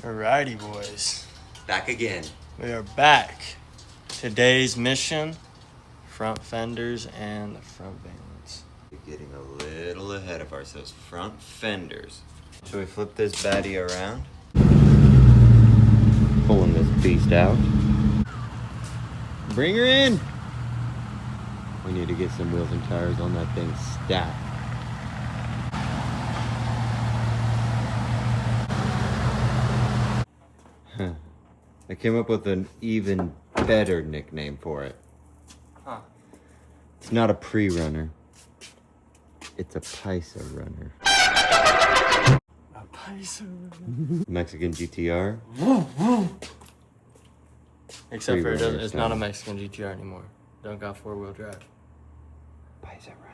Alrighty, boys. Back again. We are back. Today's mission, front fenders and the front valence. We're getting a little ahead of ourselves. Front fenders. Should we flip this baddie around? Pulling this beast out. Bring her in! We need to get some wheels and tires on that thing stacked. I came up with an even better nickname for it. Huh. It's not a pre-runner. It's a Paisa runner. A Paisa. Mexican GTR. Except for Pre-runner it's style. not a Mexican GTR anymore. Don't got four-wheel drive. Paisa runner.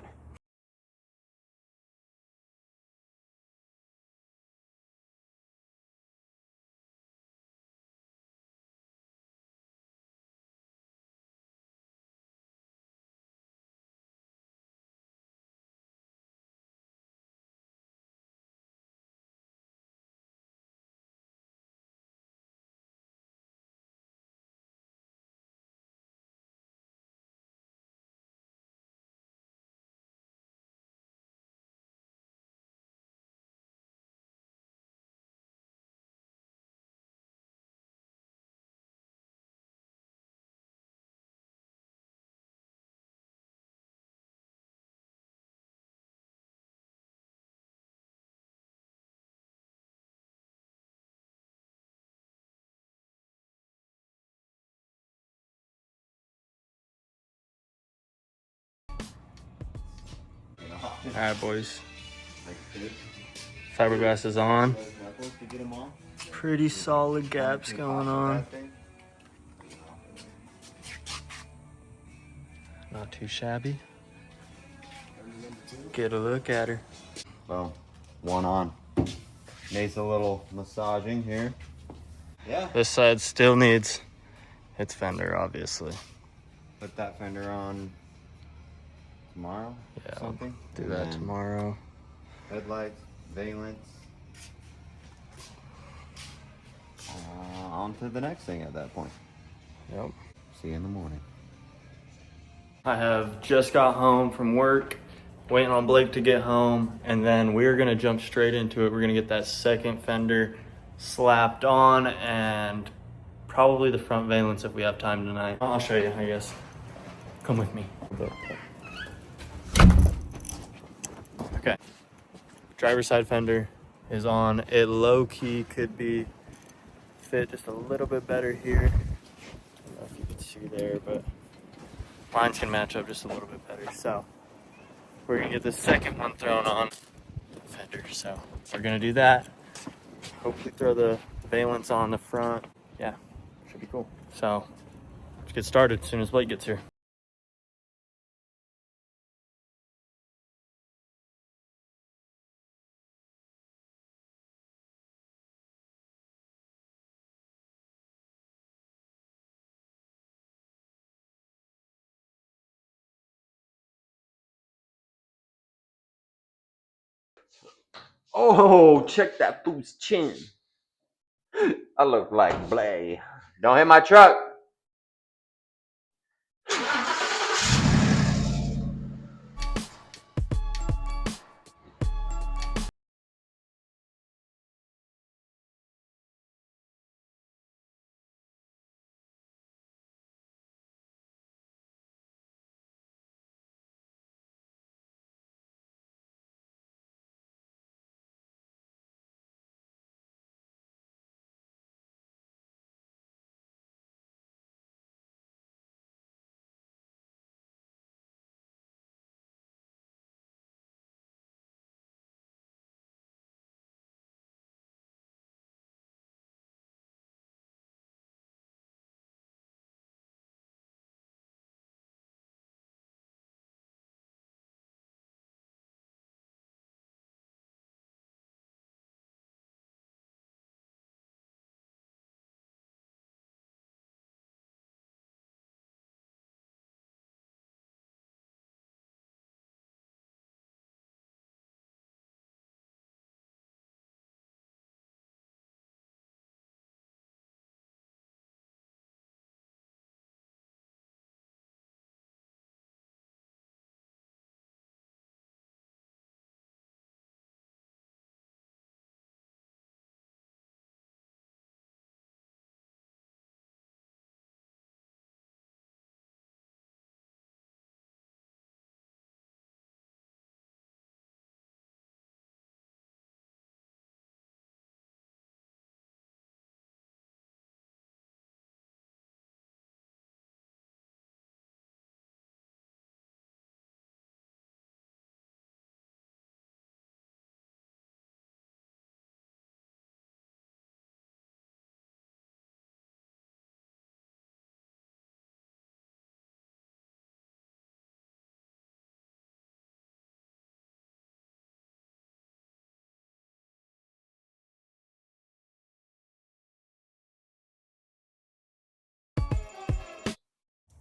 Alright, boys. Fiberglass is on. Pretty solid gaps going on. Not too shabby. Get a look at her. Well, one on. Needs a little massaging here. Yeah. This side still needs its fender, obviously. Put that fender on tomorrow. Yeah, Something. do And that then tomorrow. Headlights, valence. On to the next thing at that point. Yep. See you in the morning. I have just got home from work, waiting on Blake to get home, and then we're gonna jump straight into it. We're gonna get that second fender slapped on and probably the front valence if we have time tonight. I'll show you, I guess. Come with me. Okay. Driver's side fender is on. It low-key could be fit just a little bit better here. I don't know if you can see there, but mine's can match up just a little bit better. So we're gonna get the second one thrown on the fender. So we're gonna do that. Hopefully throw the valence on the front. Yeah, should be cool. So let's get started as soon as Blake gets here. Oh, check that fool's chin. I look like Blay. Don't hit my truck.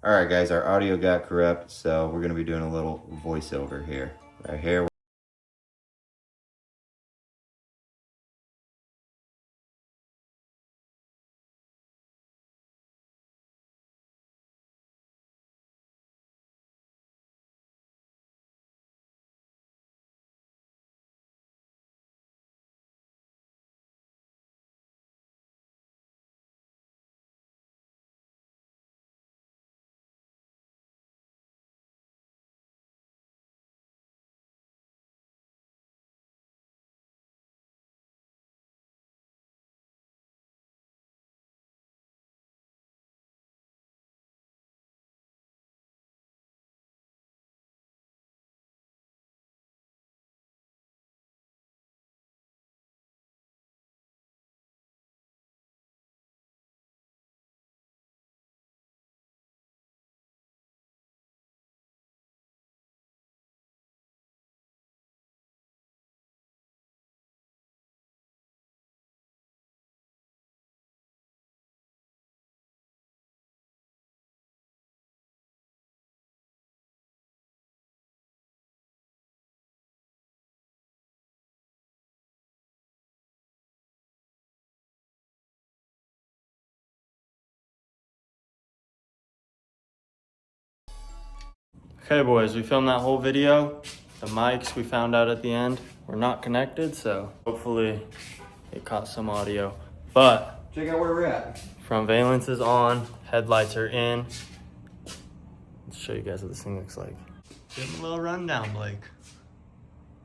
All right, guys, our audio got corrupt, so we're gonna be doing a little voiceover here. Right here. Okay, boys, we filmed that whole video. The mics we found out at the end were not connected, so hopefully it caught some audio. But Check out where we're at. front valence is on, headlights are in. Let's show you guys what this thing looks like. Give them a little rundown, Blake.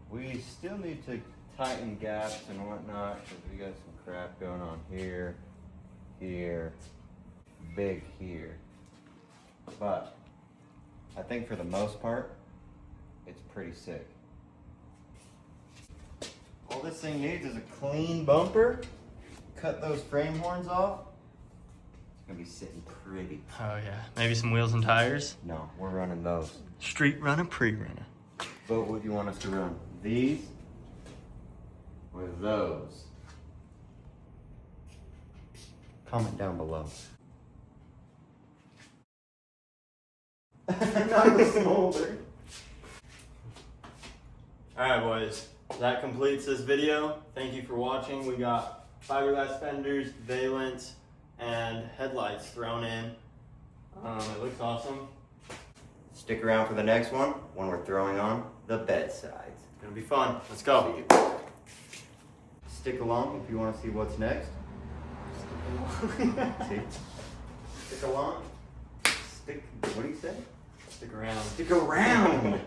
We still need to tighten gaps and whatnot because we got some crap going on here, here, big here. But I think for the most part, it's pretty sick. All this thing needs is a clean bumper. Cut those frame horns off. It's gonna be sitting pretty. Oh yeah, maybe some wheels and tires. No, we're running those. Street runner, pre-runner. But what do you want us to run? These or those? Comment down below. Not the smolder. Alright, boys, that completes this video. Thank you for watching. We got fiberglass fenders, valence, and headlights thrown in. It looks awesome. Stick around for the next one when we're throwing on the bed sides. It's gonna be fun. Let's go. Stick along if you want to see what's next. See? Stick along. Stick. What do you say? Stick around. Stick around.